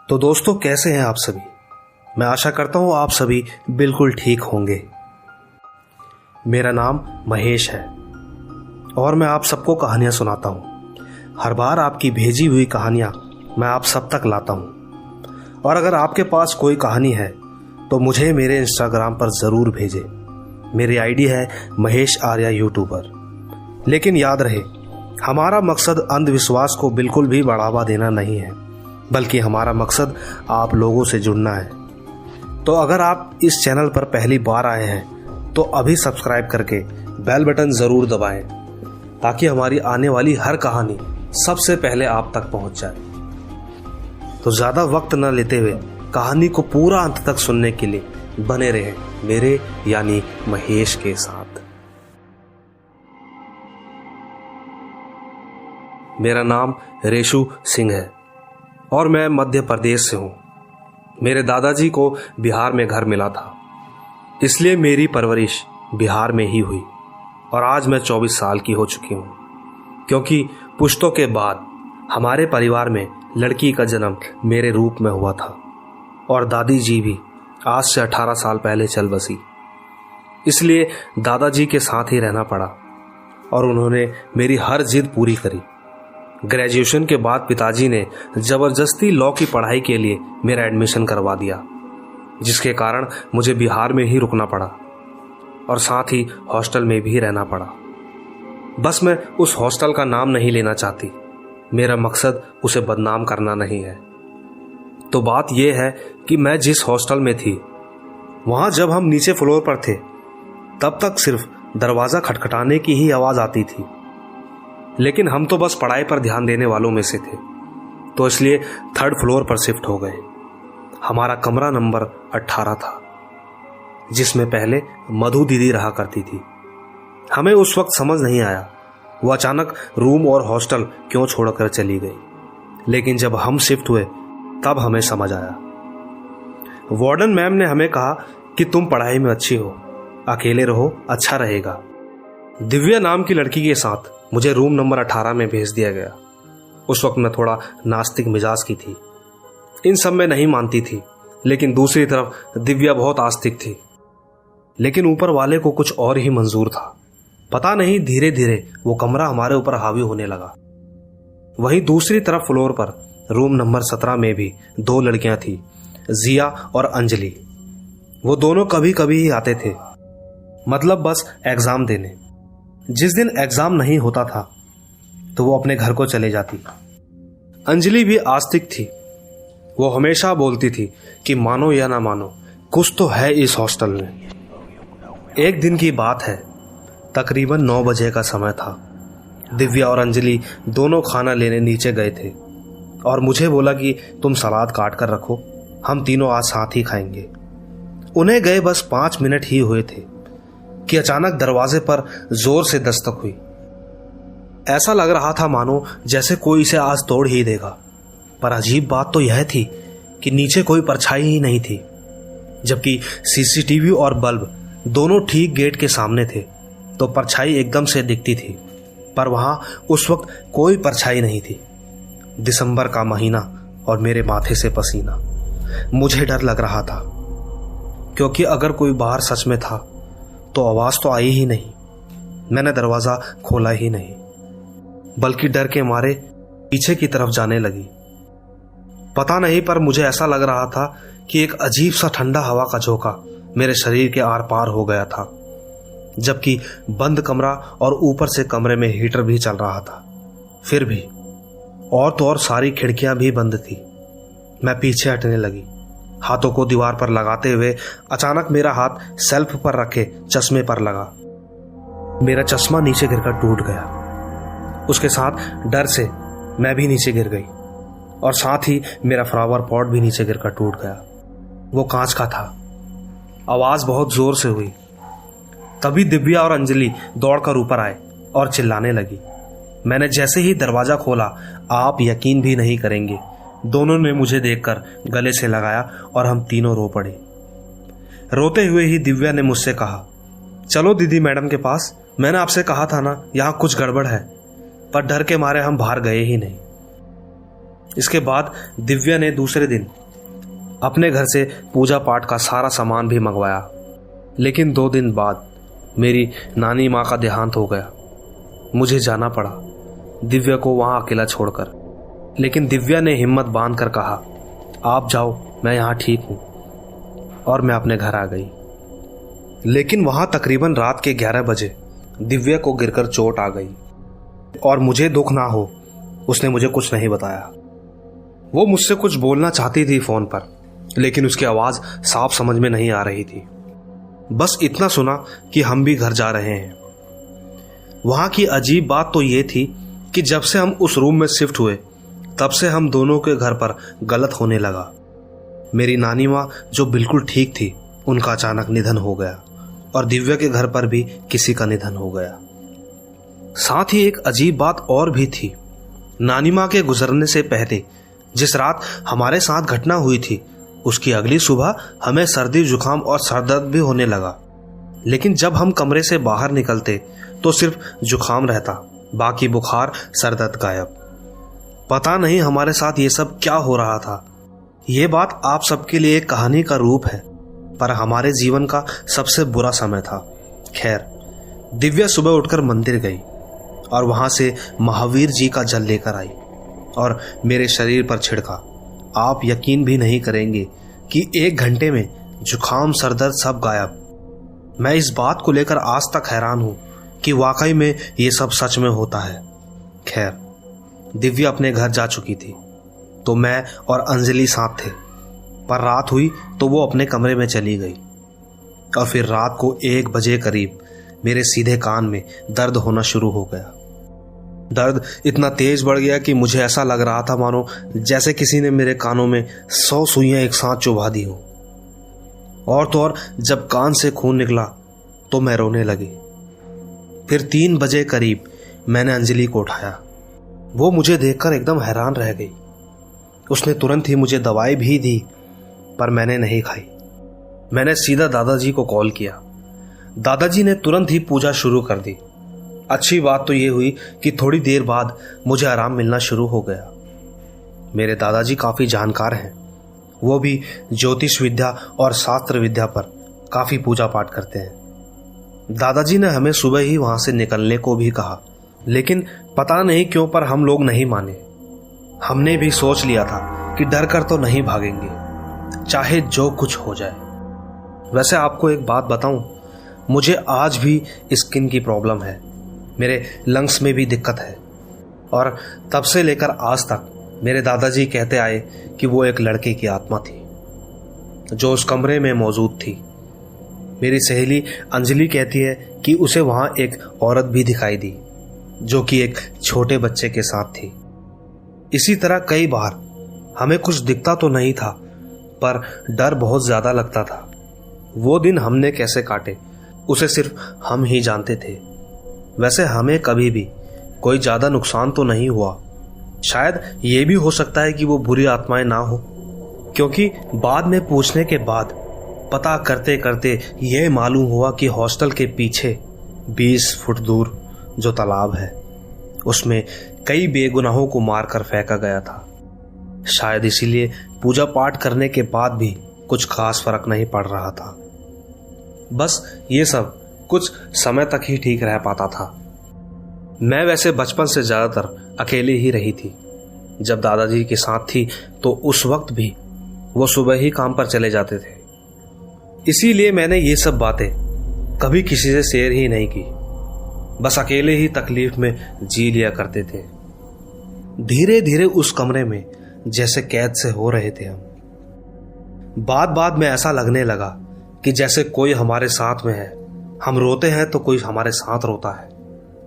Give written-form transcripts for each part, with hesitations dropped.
तो दोस्तों, कैसे हैं आप सभी। मैं आशा करता हूं आप सभी बिल्कुल ठीक होंगे। मेरा नाम महेश है और मैं आप सबको कहानियां सुनाता हूं। हर बार आपकी भेजी हुई कहानियां मैं आप सब तक लाता हूं। और अगर आपके पास कोई कहानी है तो मुझे मेरे इंस्टाग्राम पर ज़रूर भेजें। मेरी आईडी है महेश आर्या यूट्यूबर। लेकिन याद रहे, हमारा मकसद अंधविश्वास को बिल्कुल भी बढ़ावा देना नहीं है, बल्कि हमारा मकसद आप लोगों से जुड़ना है। तो अगर आप इस चैनल पर पहली बार आए हैं तो अभी सब्सक्राइब करके बेल बटन ज़रूर दबाएं, ताकि हमारी आने वाली हर कहानी सबसे पहले आप तक पहुंच जाए। तो ज़्यादा वक्त न लेते हुए कहानी को पूरा अंत तक सुनने के लिए बने रहें मेरे यानी महेश के साथ। मेरा नाम रेशु सिंह है और मैं मध्य प्रदेश से हूँ। मेरे दादाजी को बिहार में घर मिला था, इसलिए मेरी परवरिश बिहार में ही हुई। और आज मैं 24 साल की हो चुकी हूँ, क्योंकि पुश्तों के बाद हमारे परिवार में लड़की का जन्म मेरे रूप में हुआ था। और दादी जी भी आज से 18 साल पहले चल बसी, इसलिए दादाजी के साथ ही रहना पड़ा और उन्होंने मेरी हर जिद पूरी करी। ग्रेजुएशन के बाद पिताजी ने जबरदस्ती लॉ की पढ़ाई के लिए मेरा एडमिशन करवा दिया, जिसके कारण मुझे बिहार में ही रुकना पड़ा और साथ ही हॉस्टल में भी रहना पड़ा। बस मैं उस हॉस्टल का नाम नहीं लेना चाहती, मेरा मकसद उसे बदनाम करना नहीं है। तो बात यह है कि मैं जिस हॉस्टल में थी, वहां जब हम नीचे फ्लोर पर थे तब तक सिर्फ दरवाज़ा खटखटाने की ही आवाज़ आती थी। लेकिन हम तो बस पढ़ाई पर ध्यान देने वालों में से थे, तो इसलिए 3rd फ्लोर पर शिफ्ट हो गए। हमारा कमरा नंबर 18 था, जिसमें पहले मधु दीदी रहा करती थी। हमें उस वक्त समझ नहीं आया वो अचानक रूम और हॉस्टल क्यों छोड़कर चली गई। लेकिन जब हम शिफ्ट हुए तब हमें समझ आया। वार्डन मैम ने हमें कहा कि तुम पढ़ाई में अच्छी हो, अकेले रहो, अच्छा रहेगा। दिव्या नाम की लड़की के साथ मुझे रूम नंबर 18 में भेज दिया गया। उस वक्त मैं थोड़ा नास्तिक मिजाज की थी, इन सब में नहीं मानती थी। लेकिन दूसरी तरफ दिव्या बहुत आस्तिक थी। लेकिन ऊपर वाले को कुछ और ही मंजूर था। पता नहीं धीरे धीरे वो कमरा हमारे ऊपर हावी होने लगा। वहीं दूसरी तरफ फ्लोर पर रूम नंबर 17 में भी 2 लड़कियां थी, जिया और अंजलि। वो दोनों कभी कभी ही आते थे, मतलब बस एग्जाम देने। जिस दिन एग्जाम नहीं होता था तो वो अपने घर को चले जाती। अंजलि भी आस्तिक थी। वो हमेशा बोलती थी कि मानो या ना मानो, कुछ तो है इस हॉस्टल में। एक दिन की बात है, तकरीबन 9 बजे का समय था। दिव्या और अंजलि दोनों खाना लेने नीचे गए थे और मुझे बोला कि तुम सलाद काट कर रखो, हम तीनों आज साथ ही खाएंगे। उन्हें गए बस 5 मिनट ही हुए थे कि अचानक दरवाजे पर जोर से दस्तक हुई। ऐसा लग रहा था मानो जैसे कोई इसे आज तोड़ ही देगा। पर अजीब बात तो यह थी कि नीचे कोई परछाई ही नहीं थी, जबकि सीसीटीवी और बल्ब दोनों ठीक गेट के सामने थे, तो परछाई एकदम से दिखती थी। पर वहां उस वक्त कोई परछाई नहीं थी। दिसंबर का महीना और मेरे माथे से पसीना। मुझे डर लग रहा था, क्योंकि अगर कोई बाहर सच में था तो आवाज तो आई ही नहीं। मैंने दरवाजा खोला ही नहीं, बल्कि डर के मारे पीछे की तरफ जाने लगी। पता नहीं, पर मुझे ऐसा लग रहा था कि एक अजीब सा ठंडा हवा का झोंका मेरे शरीर के आर पार हो गया था, जबकि बंद कमरा और ऊपर से कमरे में हीटर भी चल रहा था। फिर भी और तो और सारी खिड़कियां भी बंद थी। मैं पीछे हटने लगी, हाथों को दीवार पर लगाते हुए। अचानक मेरा हाथ सेल्फ पर रखे चश्मे पर लगा। मेरा चश्मा नीचे गिरकर टूट गया। उसके साथ डर से मैं भी नीचे गिर गई और साथ ही मेरा फ्लावर पॉट भी नीचे गिरकर टूट गया। वो कांच का था। आवाज बहुत जोर से हुई। तभी दिव्या और अंजलि दौड़कर ऊपर आए और चिल्लाने लगी। मैंने जैसे ही दरवाजा खोला, आप यकीन भी नहीं करेंगे, दोनों ने मुझे देखकर गले से लगाया और हम तीनों रो पड़े। रोते हुए ही दिव्या ने मुझसे कहा, चलो दीदी मैडम के पास, मैंने आपसे कहा था ना यहाँ कुछ गड़बड़ है। पर डर के मारे हम बाहर गए ही नहीं। इसके बाद दिव्या ने दूसरे दिन अपने घर से पूजा पाठ का सारा सामान भी मंगवाया। लेकिन 2 दिन बाद मेरी नानी माँ का देहांत हो गया। मुझे जाना पड़ा दिव्या को वहाँ अकेला छोड़कर। लेकिन दिव्या ने हिम्मत बांध कर कहा, आप जाओ, मैं यहाँ ठीक हूँ। और मैं अपने घर आ गई। लेकिन वहाँ तकरीबन रात के 11 बजे दिव्या को गिरकर चोट आ गई और मुझे दुख ना हो उसने मुझे कुछ नहीं बताया। वो मुझसे कुछ बोलना चाहती थी फोन पर, लेकिन उसकी आवाज़ साफ समझ में नहीं आ रही थी। बस इतना सुना कि हम भी घर जा रहे हैं। वहाँ की अजीब बात तो ये थी कि जब से हम उस रूम में शिफ्ट हुए तब से हम दोनों के घर पर गलत होने लगा। मेरी नानी माँ जो बिल्कुल ठीक थी, उनका अचानक निधन हो गया और दिव्या के घर पर भी किसी का निधन हो गया। साथ ही एक अजीब बात और भी थी। नानी माँ के गुजरने से पहले जिस रात हमारे साथ घटना हुई थी, उसकी अगली सुबह हमें सर्दी जुकाम और सरदर्द भी होने लगा। लेकिन जब हम कमरे से बाहर निकलते तो सिर्फ जुकाम रहता, बाकी बुखार सरदर्द गायब। पता नहीं हमारे साथ ये सब क्या हो रहा था। ये बात आप सबके लिए एक कहानी का रूप है, पर हमारे जीवन का सबसे बुरा समय था। खैर, दिव्या सुबह उठकर मंदिर गई और वहां से महावीर जी का जल लेकर आई और मेरे शरीर पर छिड़का। आप यकीन भी नहीं करेंगे कि 1 घंटे में जुकाम सरदर्द सब गायब। मैं इस बात को लेकर आज तक हैरान हूं कि वाकई में ये सब सच में होता है। खैर, दिव्या अपने घर जा चुकी थी तो मैं और अंजलि साथ थे, पर रात हुई तो वो अपने कमरे में चली गई। और फिर रात को 1 बजे करीब मेरे सीधे कान में दर्द होना शुरू हो गया। दर्द इतना तेज बढ़ गया कि मुझे ऐसा लग रहा था मानो जैसे किसी ने मेरे कानों में 100 सुइयां एक साथ चुभा दी हो। और तो और जब कान से खून निकला तो मैं रोने लगी। फिर 3 बजे करीब मैंने अंजलि को उठाया। वो मुझे देखकर एकदम हैरान रह गई। उसने तुरंत ही मुझे दवाई भी दी, पर मैंने नहीं खाई। मैंने सीधा दादाजी को कॉल किया। दादाजी ने तुरंत ही पूजा शुरू कर दी। अच्छी बात तो ये हुई कि थोड़ी देर बाद मुझे आराम मिलना शुरू हो गया। मेरे दादाजी काफ़ी जानकार हैं। वो भी ज्योतिष विद्या और शास्त्र विद्या पर काफ़ी पूजा पाठ करते हैं। दादाजी ने हमें सुबह ही वहाँ से निकलने को भी कहा, लेकिन पता नहीं क्यों पर हम लोग नहीं माने। हमने भी सोच लिया था कि डर कर तो नहीं भागेंगे, चाहे जो कुछ हो जाए। वैसे आपको एक बात बताऊं, मुझे आज भी स्किन की प्रॉब्लम है। मेरे लंग्स में भी दिक्कत है। और तब से लेकर आज तक मेरे दादाजी कहते आए कि वो एक लड़के की आत्मा थी जो उस कमरे में मौजूद थी। मेरी सहेली अंजलि कहती है कि उसे वहाँ एक औरत भी दिखाई दी जो कि एक छोटे बच्चे के साथ थी। इसी तरह कई बार हमें कुछ दिखता तो नहीं था, पर डर बहुत ज़्यादा लगता था। वो दिन हमने कैसे काटे उसे सिर्फ हम ही जानते थे। वैसे हमें कभी भी कोई ज़्यादा नुकसान तो नहीं हुआ। शायद ये भी हो सकता है कि वो बुरी आत्माएं ना हो, क्योंकि बाद में पूछने के बाद पता करते करते ये मालूम हुआ कि हॉस्टल के पीछे 20 फुट दूर जो तालाब है उसमें कई बेगुनाहों को मारकर फेंका गया था। शायद इसीलिए पूजा पाठ करने के बाद भी कुछ खास फर्क नहीं पड़ रहा था। बस ये सब कुछ समय तक ही ठीक रह पाता था। मैं वैसे बचपन से ज़्यादातर अकेले ही रही थी। जब दादाजी के साथ थी तो उस वक्त भी वो सुबह ही काम पर चले जाते थे। इसीलिए मैंने ये सब बातें कभी किसी से शेयर ही नहीं की। बस अकेले ही तकलीफ में जी लिया करते थे। धीरे धीरे उस कमरे में जैसे कैद से हो रहे थे हम। बाद में ऐसा लगने लगा कि जैसे कोई हमारे साथ में है। हम रोते हैं तो कोई हमारे साथ रोता है।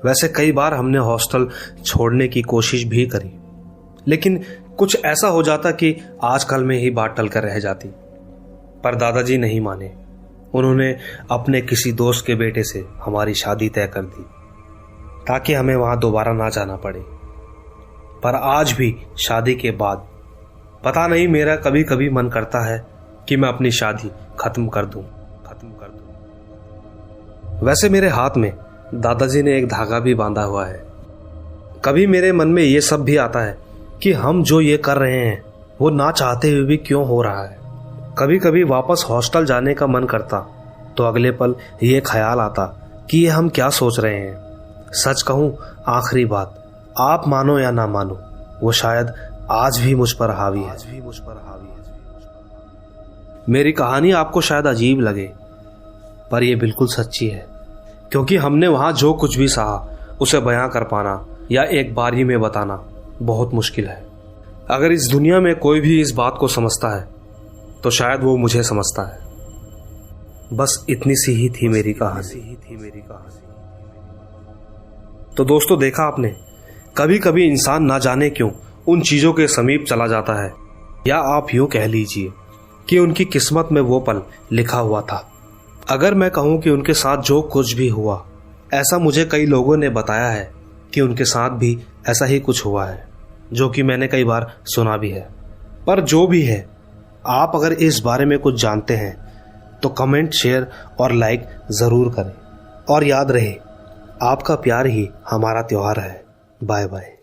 वैसे कई बार हमने हॉस्टल छोड़ने की कोशिश भी करी, लेकिन कुछ ऐसा हो जाता कि आजकल में ही बात टल कर रह जाती। पर दादाजी नहीं माने। उन्होंने अपने किसी दोस्त के बेटे से हमारी शादी तय कर दी ताकि हमें वहां दोबारा ना जाना पड़े। पर आज भी शादी के बाद पता नहीं मेरा कभी कभी मन करता है कि मैं अपनी शादी खत्म कर दूं। वैसे मेरे हाथ में दादाजी ने एक धागा भी बांधा हुआ है। कभी मेरे मन में ये सब भी आता है कि हम जो ये कर रहे हैं वो ना चाहते हुए भी क्यों हो रहा है। कभी कभी वापस हॉस्टल जाने का मन करता तो अगले पल ये ख्याल आता कि ये हम क्या सोच रहे हैं। सच कहूं, आखिरी बात, आप मानो या ना मानो, वो शायद आज भी मुझ पर हावी है। मेरी कहानी आपको शायद अजीब लगे, पर यह बिल्कुल सच्ची है, क्योंकि हमने वहां जो कुछ भी सहा उसे बयां कर पाना या एक बारी में बताना बहुत मुश्किल है। अगर इस दुनिया में कोई भी इस बात को समझता है तो शायद वो मुझे समझता है। बस इतनी सी ही थी मेरी कहानी। तो दोस्तों, देखा आपने, कभी कभी इंसान ना जाने क्यों उन चीजों के समीप चला जाता है, या आप यूं कह लीजिए कि उनकी किस्मत में वो पल लिखा हुआ था। अगर मैं कहूं कि उनके साथ जो कुछ भी हुआ, ऐसा मुझे कई लोगों ने बताया है कि उनके साथ भी ऐसा ही कुछ हुआ है, जो कि मैंने कई बार सुना भी है। पर जो भी है, आप अगर इस बारे में कुछ जानते हैं तो कमेंट, शेयर और लाइक ज़रूर करें। और याद रहे, आपका प्यार ही हमारा त्योहार है। Bye bye.